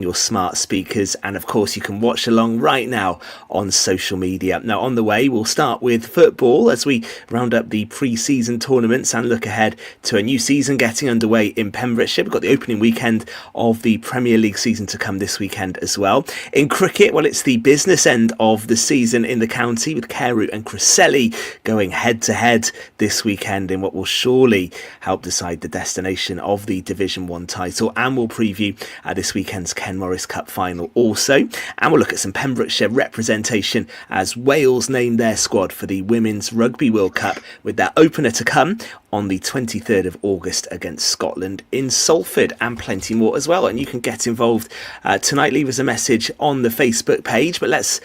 your smart speakers, and of course you can watch along right now on social media. Now on the way, we'll start with football as we round up the pre-season tournaments and look ahead to a new season getting underway in Pembrokeshire. We've got the opening weekend of the Premier League season to come this weekend as well. In cricket, well, it's the business end of the season in the county with Carew and Cresselly going head to head this weekend in what will surely help decide the destination of the Division 1 title, and we'll preview this weekend's Ken Morris Cup final also, and we'll look at some Pembrokeshire representation as Wales named their squad for the Women's Rugby World Cup with their opener to come on the 23rd of August against Scotland in Salford, and plenty more as well. And you can get involved tonight. Leave us a message on the Facebook page, but let's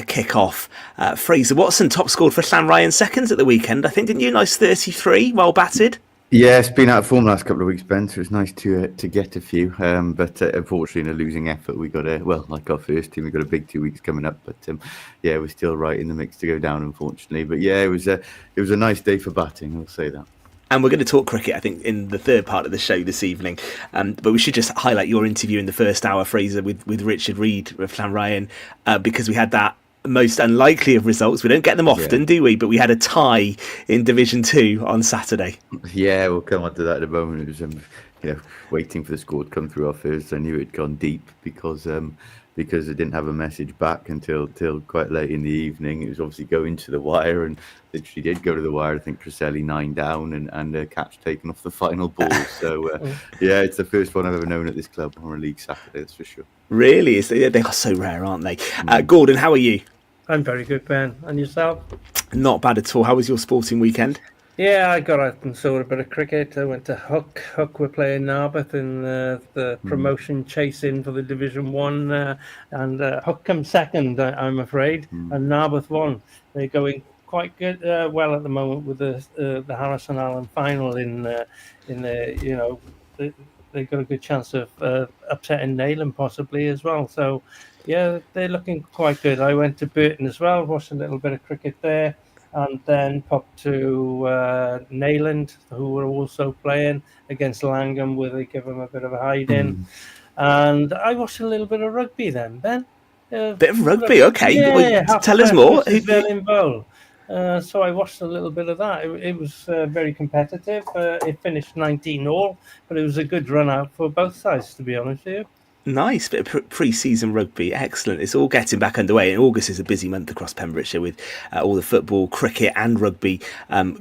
kick off. Fraser Watson top scored for Llanrhian seconds at the weekend, I think, didn't you? Nice 33, well batted. Yeah, it's been out of form the last couple of weeks, Ben, so it's nice to get a few. But unfortunately, in a losing effort, we got like our first team, we got a big 2 weeks coming up. But yeah, we're still right in the mix to go down, unfortunately. But yeah, it was a nice day for batting, I'll say that. And we're going to talk cricket, I think, in the third part of the show this evening. But we should just highlight your interview in the first hour, Fraser, with Richard Reid of Llanrhian, because we had that most unlikely of results. We don't get them often, do we? But we had a tie in Division 2 on Saturday. Yeah, we'll come on to that in a moment. It was waiting for the score to come through our first. I knew it had gone deep because I didn't have a message back until quite late in the evening. It was obviously going to the wire, and literally did go to the wire. I think Cresselly 9 down and a catch taken off the final ball. So yeah, it's the first one I've ever known at this club on a league Saturday, that's for sure. They are so rare, aren't they? Gordon, how are you? I'm very good, Ben. And yourself? Not bad at all. How was your sporting weekend? Yeah, I got out and saw a bit of cricket. I went to Hook. Hook were playing Narberth in the promotion chase in for the Division 1. And Hook come second, I'm afraid. And Narberth won. They're going quite good, well at the moment with the Harrison Allen final in they've got a good chance of upsetting Neyland possibly as well. So, yeah, they're looking quite good. I went to Burton as well, watched a little bit of cricket there, and then popped to Neyland, who were also playing against Langham, where they give them a bit of a hide-in. And I watched a little bit of rugby then, Ben. Bit of rugby, okay. Yeah, well, tell us more. Berlin Bowl. So I watched a little bit of that. It was very competitive. It finished 19-all, but it was a good run out for both sides, to be honest with you. Nice bit of pre-season rugby. Excellent. It's all getting back underway. And August is a busy month across Pembrokeshire with all the football, cricket and rugby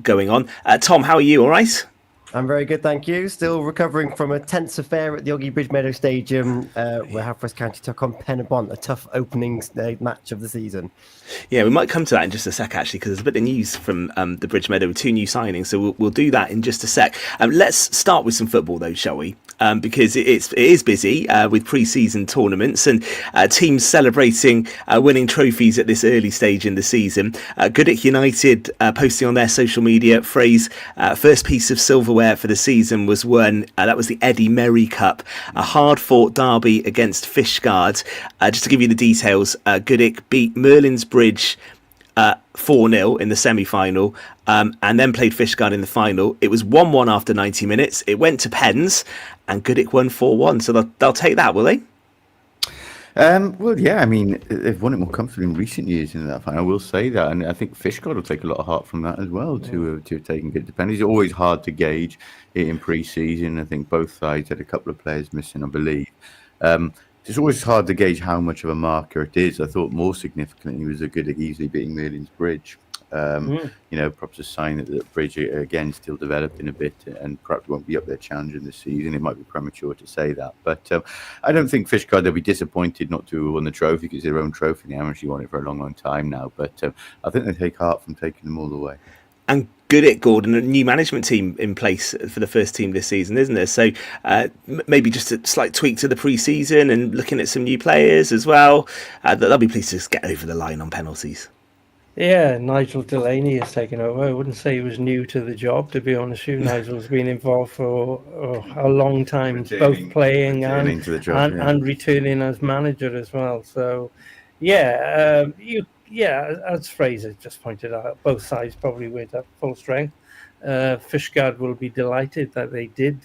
going on. Tom, how are you? All right? I'm very good, thank you. Still recovering from a tense affair at the Oggy Bridge Meadow Stadium where Haverfordwest County took on Penabont, a tough opening match of the season. Yeah, we might come to that in just a sec, actually, because there's a bit of news from the Bridge Meadow with 2 new signings, so we'll do that in just a sec. Let's start with some football, though, shall we? Because it is busy with pre-season tournaments and teams celebrating winning trophies at this early stage in the season. Goodwick United posting on their social media phrase, first piece of silverware for the season was won. That was the Eddie Merry Cup, a hard-fought derby against Fishguard. Just to give you the details, Goodwick beat Merlin's Bridge 4-0 in the semi-final and then played Fishguard in the final. It was 1-1 after 90 minutes. It went to pens and Goodwick won 4-1. So they'll take that, will they? Well, yeah, I mean, they've won it more comfortably in recent years in that final. I will say that, and I think Fishguard will take a lot of heart from that as well to have taken good defenders. It's always hard to gauge it in pre-season. I think both sides had a couple of players missing, I believe. It's always hard to gauge how much of a marker it is. I thought more significantly was a Goodwick easily beating Merlin's Bridge. Perhaps a sign that the Bridge again still developing a bit and perhaps won't be up there challenging this season. It might be premature to say that, but I don't think Fishguard they'll be disappointed not to have won the trophy because it's their own trophy. They haven't actually won it for a long time now, but I think they take heart from taking them all the way. And Goodwick, Gordon, a new management team in place for the first team this season, isn't there? So maybe just a slight tweak to the pre-season and looking at some new players as well. They'll be pleased to just get over the line on penalties. Yeah, Nigel Delaney has taken over. I wouldn't say he was new to the job, to be honest with you. Nigel's been involved for a long time, both playing and returning as manager as well. So, as Fraser just pointed out, both sides probably went at full strength. Fishguard will be delighted that they did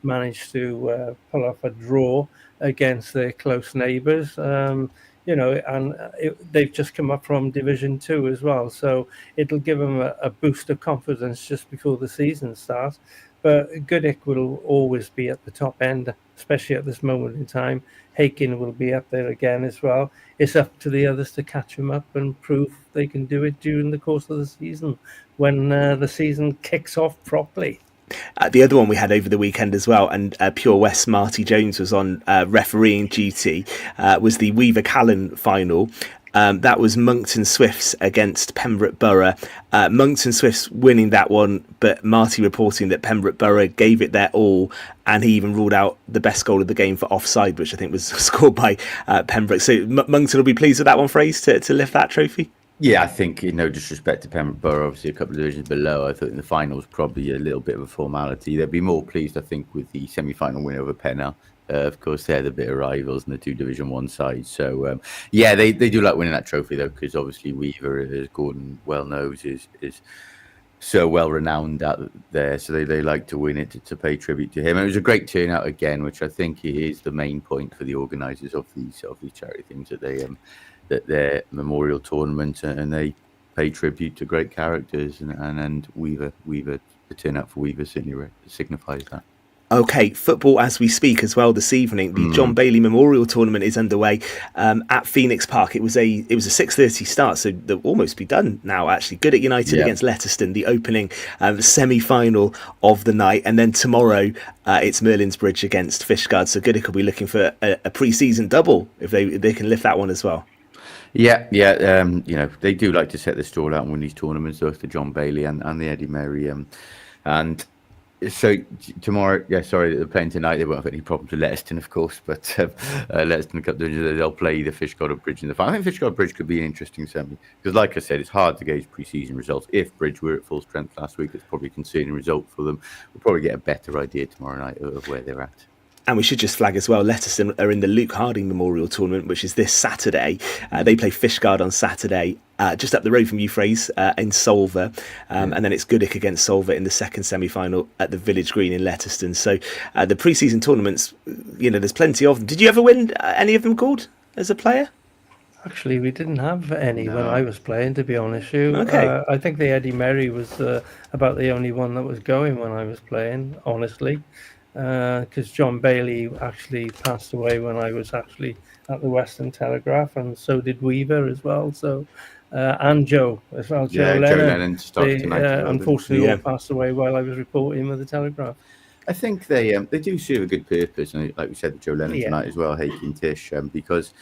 manage to pull off a draw against their close neighbours. And they've just come up from Division 2 as well, so it'll give them a boost of confidence just before the season starts. But Goodwick will always be at the top end, especially at this moment in time. Hakin will be up there again as well. It's up to the others to catch them up and prove they can do it during the course of the season when the season kicks off properly. The other one we had over the weekend as well, and Pure West Marty Jones was on refereeing duty, was the Weaver Callan final. That was Monkton Swifts against Pembroke Borough. Monkton Swifts winning that one, but Marty reporting that Pembroke Borough gave it their all, and he even ruled out the best goal of the game for offside, which I think was scored by Pembroke. So Monkton will be pleased with that one, Fraser, to lift that trophy. Yeah, I think, no disrespect to Pembroke Borough, obviously a couple of divisions below, I thought in the final was probably a little bit of a formality. They'd be more pleased, I think, with the semi-final win over Pennell. Of course, they're the bitter rivals in the two Division 1 sides. So, they do like winning that trophy, though, because obviously Weaver, as Gordon well knows, is so well renowned out there. So they like to win it to pay tribute to him. And it was a great turnout again, which I think is the main point for the organisers of these charity things, that their memorial tournament, and they pay tribute to great characters, and Weaver, the turnout for Weaver certainly signifies that. Okay, football as we speak as well this evening. The John Bailey Memorial Tournament is underway at Phoenix Park. It was a 6:30 start, so they'll almost be done now. Actually, Goodwick United against Letterston, the opening semi-final of the night, and then tomorrow it's Merlin's Bridge against Fishguard. So Goodwick will be looking for a pre-season double if they can lift that one as well. Yeah. They do like to set the stall out and win these tournaments, both the John Bailey and the Eddie Mary. And so tomorrow, they're playing tonight. They won't have any problems with Letterston, of course, but Letterston Cup, they'll play the Fishguard Bridge in the final. I think Fishguard Bridge could be an interesting semi, because like I said, it's hard to gauge pre-season results. If Bridge were at full strength last week, it's probably a concerning result for them. We'll probably get a better idea tomorrow night of where they're at. And we should just flag as well, Letterston are in the Luke Harding Memorial Tournament, which is this Saturday. They play Fishguard on Saturday, just up the road from you, Fraser, in Solva. And then it's Goodwick against Solva in the second semi-final at the Village Green in Letterston. So the pre-season tournaments, there's plenty of them. Did you ever win any of them, Gord, as a player? Actually, we didn't have any when I was playing, to be honest with you. Okay. I think the Eddie Mary was about the only one that was going when I was playing, honestly. Because John Bailey actually passed away when I was actually at the Western Telegraph, and so did Weaver as well. So, and Joe as well. Joe Lennon started tonight. Unfortunately, all passed away while I was reporting with the Telegraph. I think they do serve a good purpose, and like we said, Joe Lennon tonight as well, Hakey and Tish, because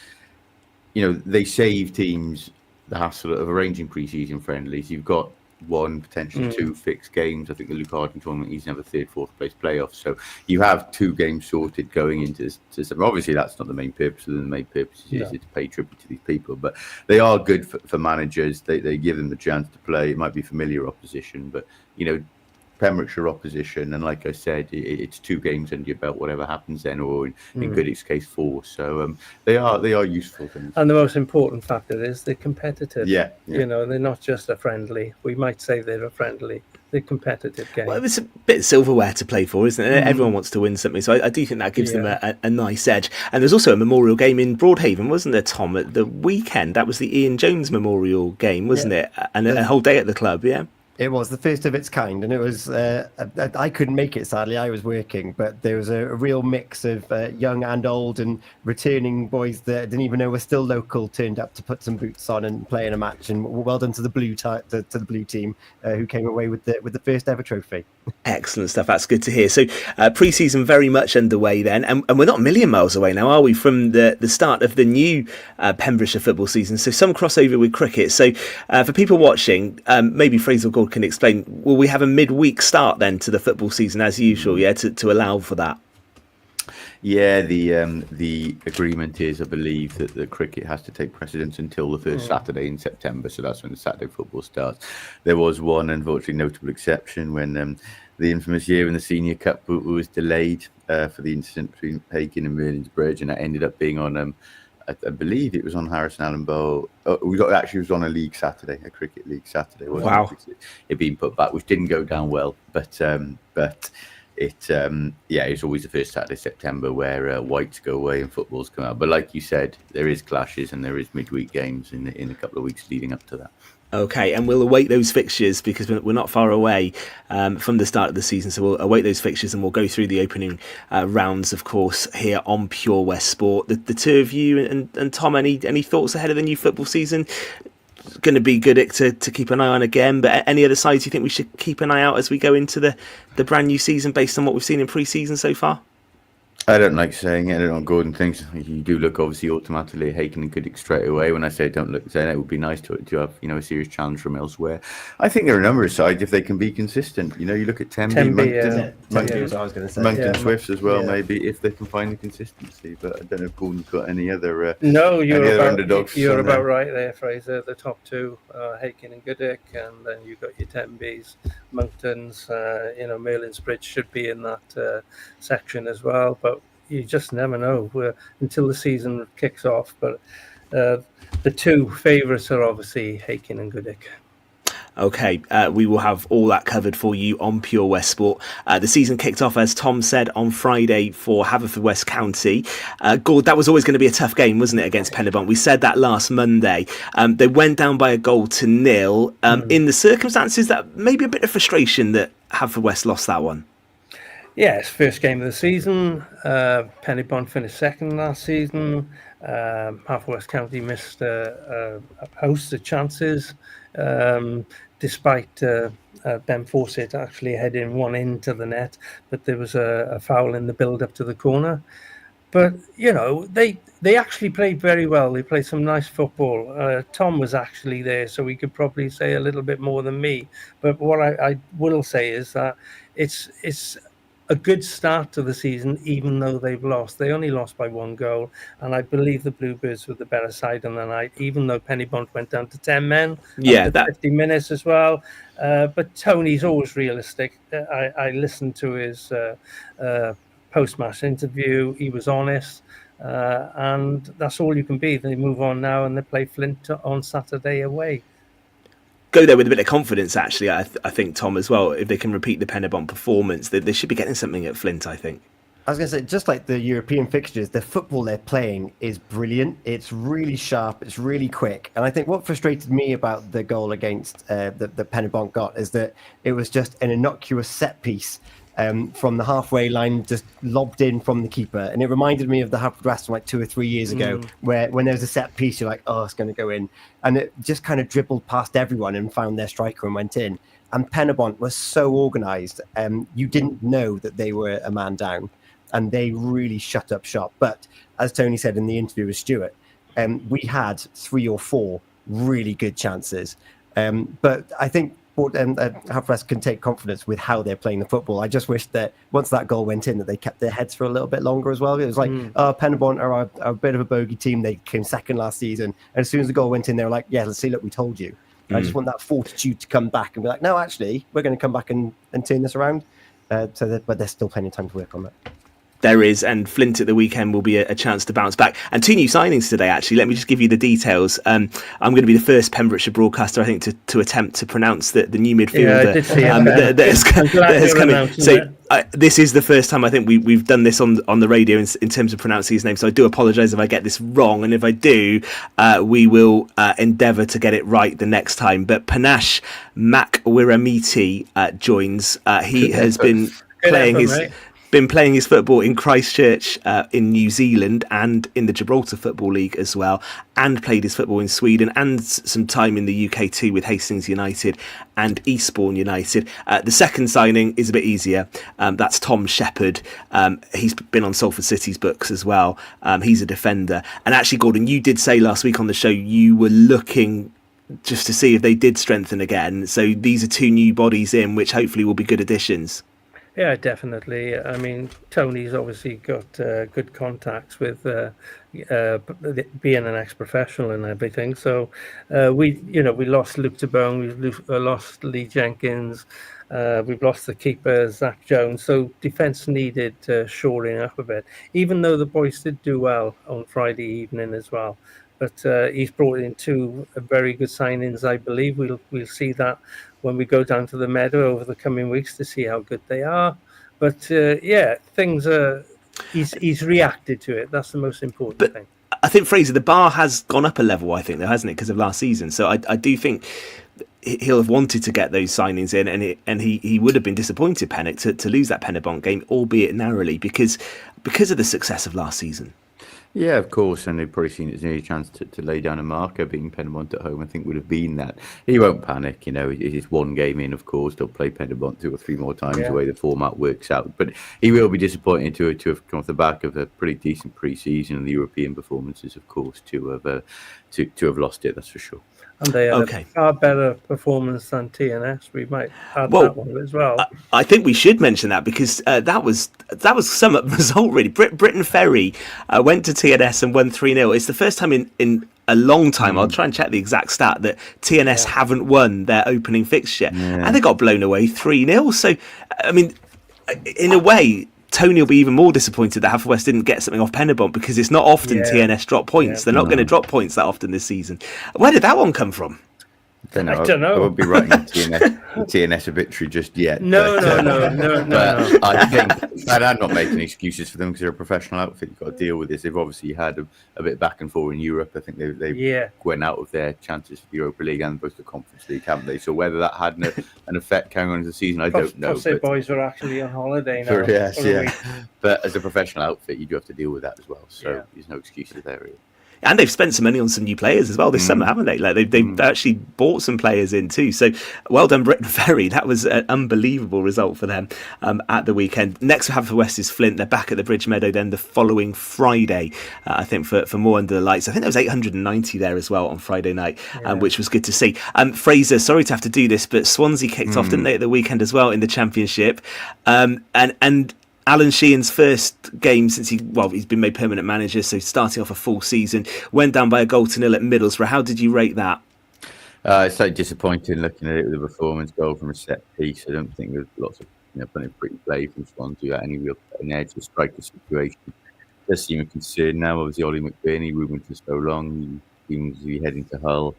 they save teams the hassle of arranging pre-season friendlies. You've got one, potentially two fixed games. I think the Luke Harding tournament, he's never third, fourth place playoffs. So you have two games sorted going into December. Obviously, that's not the main purpose. The main purpose is to pay tribute to these people. But they are good for managers. They give them the chance to play. It might be familiar opposition, but Pembrokeshire opposition, and like I said, it's two games under your belt, whatever happens then, or in Goodwick's case, 4. So they are useful things. And the most important factor is they're competitive. Yeah. They're not just a friendly. We might say they're a friendly. They're competitive game. Well, it's a bit silverware to play for, isn't it? Everyone wants to win something, so I do think that gives them a nice edge. And there's also a memorial game in Broadhaven, wasn't there, Tom, at the weekend? That was the Ian Jones memorial game, wasn't it? And a whole day at the club, yeah? It was the first of its kind, and it was. I couldn't make it, sadly. I was working, but there was a real mix of young and old, and returning boys that didn't even know were still local turned up to put some boots on and play in a match. And well done to the blue team who came away with the first ever trophy. Excellent stuff. That's good to hear. So pre-season very much underway then, and we're not a million miles away now, are we, from the start of the new Pembrokeshire football season? So some crossover with cricket. So for people watching, maybe Fraser Gould can explain, will we have a midweek start then to the football season as usual, to allow for that? Yeah, the agreement is, I believe, that the cricket has to take precedence until the first Saturday in September, so that's when the Saturday football starts. There was one, unfortunately, notable exception when the infamous year in the Senior Cup was delayed for the incident between Hakin and Merlin's Bridge, and that ended up being on, I believe it was on Harrison Allen Bowl. It was on a league Saturday, a cricket league Saturday. Wow. It being put back, which didn't go down well, but it's always the first Saturday of September where whites go away and footballs come out. But like you said, there is clashes and there is midweek games in a couple of weeks leading up to that. Okay, and we'll await those fixtures because we're not far away from the start of the season. So we'll await those fixtures and we'll go through the opening rounds, of course, here on Pure West Sport. The two of you and Tom, any thoughts ahead of the new football season? Going to be good to keep an eye on again, but any other sides you think we should keep an eye out as we go into the brand new season based on what we've seen in pre-season so far? I don't like saying it. I don't know what Gordon thinks. You do look obviously automatically at Haken and Goodwick straight away. When I say don't look, saying it would be nice to have a serious challenge from elsewhere. I think there are a number of sides if they can be consistent. You look at Tenby, Monkton Swifts as well. Maybe if they can find the consistency. But I don't know if Gordon's got any other. No, you're underdogs. You're about right there, Fraser. The top two, Haken and Goodwick, and then you've got your Tenbys, Monktons. Merlin's Bridge should be in that section as well, but you just never know until the season kicks off. But the two favourites are obviously Haken and Goodwick. Okay, we will have all that covered for you on Pure West Sport. The season kicked off, as Tom said, on Friday for Haverfordwest County. Gord, that was always going to be a tough game, wasn't it, against Penybont? We said that last Monday. They went down by 1-0. In the circumstances, that maybe a bit of frustration that Haverfordwest lost that one. Yeah, it's first game of the season. Penybont finished second last season. Haverfordwest County missed a host of chances, despite Ben Fawcett actually heading one into the net, but there was a foul in the build-up to the corner. But, they actually played very well. They played some nice football. Tom was actually there, so he could probably say a little bit more than me. But what I will say is that it's a good start to the season, even though they've lost. They only lost by 1 goal, and I believe the Bluebirds were the better side on the night, even though Penybont went down to 10 men after 50 minutes as well. But Tony's always realistic. I listened to his post-match interview. He was honest, and that's all you can be. They move on now, and they play Flint on Saturday away. Go there with a bit of confidence, actually, I think, Tom, as well. If they can repeat the Penybont performance, they should be getting something at Flint, I think. I was going to say, just like the European fixtures, the football they're playing is brilliant. It's really sharp. It's really quick. And I think what frustrated me about the goal against the Penybont got is that it was just an innocuous set piece from the halfway line, just lobbed in from the keeper. And it reminded me of the Haverfordwest from like 2 or 3 years ago, where when there's a set piece, you're like, oh, it's going to go in. And it just kind of dribbled past everyone and found their striker and went in. And Penybont was so organised. You didn't know that they were a man down. And they really shut up shop. But as Tony said in the interview with Stuart, we had 3 or 4 really good chances. But I think Haverfordwest can take confidence with how they're playing the football. I just wish that once that goal went in, that they kept their heads for a little bit longer as well. It was like, Penybont are a bit of a bogey team. They came second last season. And as soon as the goal went in, they were like, yeah, let's see, look, we told you. I just want that fortitude to come back and be like, no, actually, we're going to come back and turn this around. But there's still plenty of time to work on that. There is, and Flint at the weekend will be a chance to bounce back. And 2 new signings today, actually. Let me just give you the details. I'm going to be the first Pembrokeshire broadcaster, I think, to attempt to pronounce the new midfielder. Yeah, I did see it. that has come in. So this is the first time I think we've done this on the radio in terms of pronouncing his name. So I do apologise if I get this wrong, and if I do, we will endeavour to get it right the next time. But Panache Makwiramiti joins. He has been playing his football in Christchurch in New Zealand and in the Gibraltar Football League as well, and played his football in Sweden and some time in the UK too with Hastings United and Eastbourne United. The second signing is a bit easier. That's Tom Shepherd. He's been on Salford City's books as well. He's a defender. And actually, Gordon, you did say last week on the show you were looking just to see if they did strengthen again. So these are 2 new bodies in, which hopefully will be good additions. Yeah, definitely. I mean, Tony's obviously got good contacts with being an ex-professional and everything. So we lost Luke DeBone, we've lost Lee Jenkins, we've lost the keeper Zach Jones. So defence needed shoring up a bit, even though the boys did do well on Friday evening as well. But he's brought in 2 very good signings. I believe we'll see that when we go down to the Meadow over the coming weeks to see how good they are. But things are. He's reacted to it. That's the most important thing. I think, Fraser, the bar has gone up a level, I think, though, hasn't it, because of last season? So I do think he'll have wanted to get those signings in, and he would have been disappointed, Pennock, to lose that Pennerbont game, albeit narrowly, because of the success of last season. Yeah, of course, and they've probably seen it as a chance to lay down a marker. Being Pennerbont at home, I think, would have been that. He won't panic, it's one game in, of course. They'll play Pennerbont 2 or 3 more times the way the format works out. But he will be disappointed to have come off the back of a pretty decent pre-season and the European performances, of course, to have lost it, that's for sure. And they had a far better performance than TNS. We might add that one as well. I think we should mention that, because that was some result, really. Britain Ferry went to TNS and won 3-0. It's the first time in a long time, I'll try and check the exact stat, that TNS haven't won their opening fixture. And they got blown away 3-0. So, I mean, in a way, Tony will be even more disappointed that Haverfordwest didn't get something off Pennerbont, because it's not often TNS drop points. They're not going to drop points that often this season. Where did that one come from? I don't know. I won't be writing TNS obituary just yet. No. I think, and I'm not making excuses for them, because they're a professional outfit. You've got to deal with this. They've obviously had a bit back and forth in Europe. I think they went out of their chances for the Europa League and both the Conference League, haven't they? So whether that had an effect carrying on into the season, I don't know. Plus, their boys were actually on holiday now. Yes. But as a professional outfit, you do have to deal with that as well. So there's no excuses there, really. And they've spent some money on some new players as well this summer, haven't they? Like they've actually bought some players in too. So well done, Britain Ferry. That was an unbelievable result for them at the weekend. Next we have for West is Flint. They're back at the Bridge Meadow then the following Friday, I think, for more Under the Lights. I think there was 890 there as well on Friday night, which was good to see. Fraser, sorry to have to do this, but Swansea kicked off, didn't they, at the weekend as well in the Championship? And Alan Sheehan's first game since he's been made permanent manager, so starting off a full season, went down by 1-0 at Middlesbrough. How did you rate that? It's so disappointing looking at it with a performance goal from a set piece. I don't think there's lots of plenty of pretty play from Swansea at any real edge to strike the situation. It does seem a concern now. Obviously, Ollie McBurney moving for so long, he seems to be heading to Hull,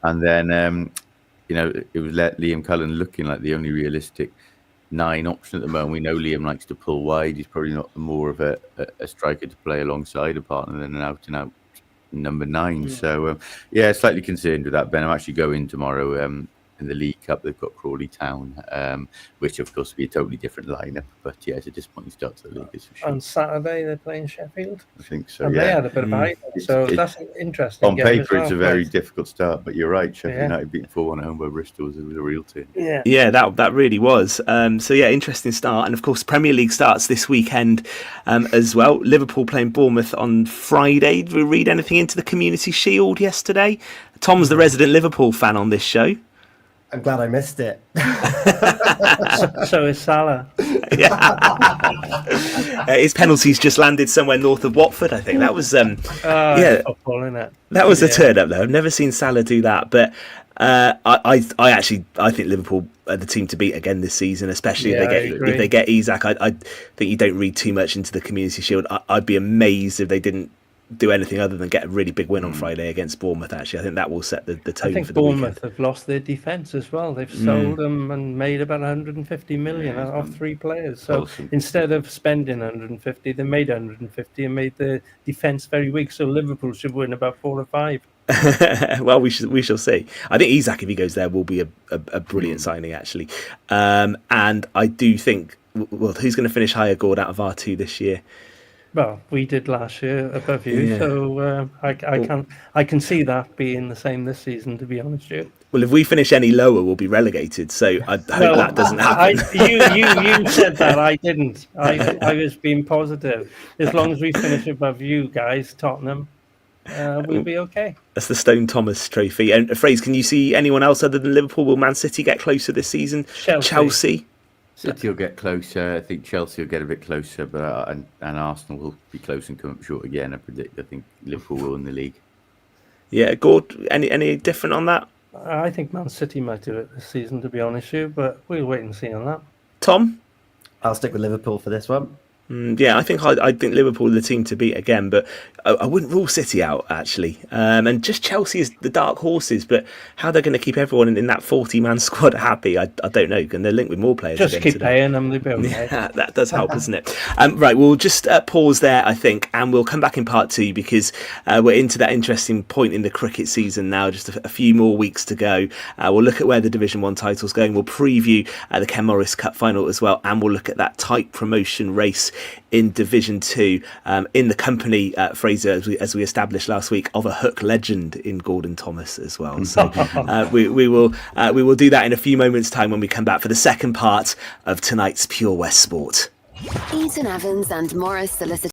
and then it was Liam Cullen looking like the only realistic 9 option at the moment. We know Liam likes to pull wide. He's probably not more of a striker to play alongside a partner than an out-and-out number 9. So, slightly concerned with that, Ben. I'm actually going tomorrow in the League Cup. They've got Crawley Town, which, of course, will be a totally different lineup. But, it's a disappointing start to the league, is for sure. On Saturday, they're playing Sheffield. I think so, and they had a bit of hype, so that's an interesting on game paper, as it's a well. very difficult start, but you're right. Sheffield United beating 4-1 at home by Bristol was a real turn. Yeah, that really was. Interesting start. And, of course, Premier League starts this weekend as well. Liverpool playing Bournemouth on Friday. Did we read anything into the Community Shield yesterday? Tom's the resident Liverpool fan on this show. I'm glad I missed it. So is Salah. His penalties just landed somewhere north of Watford, I think. That was football, isn't it? That was a turn up though. I've never seen Salah do that, but I think Liverpool are the team to beat again this season, especially if they get Isak. I think you don't read too much into the Community Shield. I'd be amazed if they didn't do anything other than get a really big win on Friday against Bournemouth. Actually, I think that will set the tone. I think for the Bournemouth weekend. have lost their defence as well. They've sold them and made about 150 million off 3 players. So instead of spending 150, they made 150 and made the defence very weak. So Liverpool should win about 4 or 5. Well, we shall see. I think Isak, if he goes there, will be a brilliant signing actually. And I do think, who's going to finish higher, Gord, out of R2 this year? Well, we did last year above you, so I can see that being the same this season. To be honest with you. Well, if we finish any lower, we'll be relegated. So I hope that doesn't happen. You said that. I didn't. I was being positive. As long as we finish above you guys, Tottenham, we'll be okay. That's the Stone Thomas Trophy. And Fraser, can you see anyone else other than Liverpool? Will Man City get closer this season? Chelsea? City will get closer. I think Chelsea will get a bit closer, but and Arsenal will be close and come up short again. I predict. I think Liverpool will win the league. Yeah, Gord, any different on that? I think Man City might do it this season, to be honest with you, but we'll wait and see on that. Tom? I'll stick with Liverpool for this one. Yeah, I think Liverpool are the team to beat again, but I wouldn't rule City out actually. And just Chelsea is the dark horses, but how they're going to keep everyone in that 40-man squad happy, I don't know. And they're linked with more players. Just keep today. paying them, they'll be okay. Yeah, that does help, doesn't it? Right, we'll just pause there, I think, and we'll come back in part 2 because we're into that interesting point in the cricket season now. Just a few more weeks to go. We'll look at where the Division 1 title's going. We'll preview the Ken Morris Cup final as well, and we'll look at that tight promotion race in Division 2 in the company, Fraser, as we established last week, of a Hook legend in Gordon Thomas as well. So we will do that in a few moments' time when we come back for the second part of tonight's Pure West Sport. Eaton-Evans and Morris Solicitors.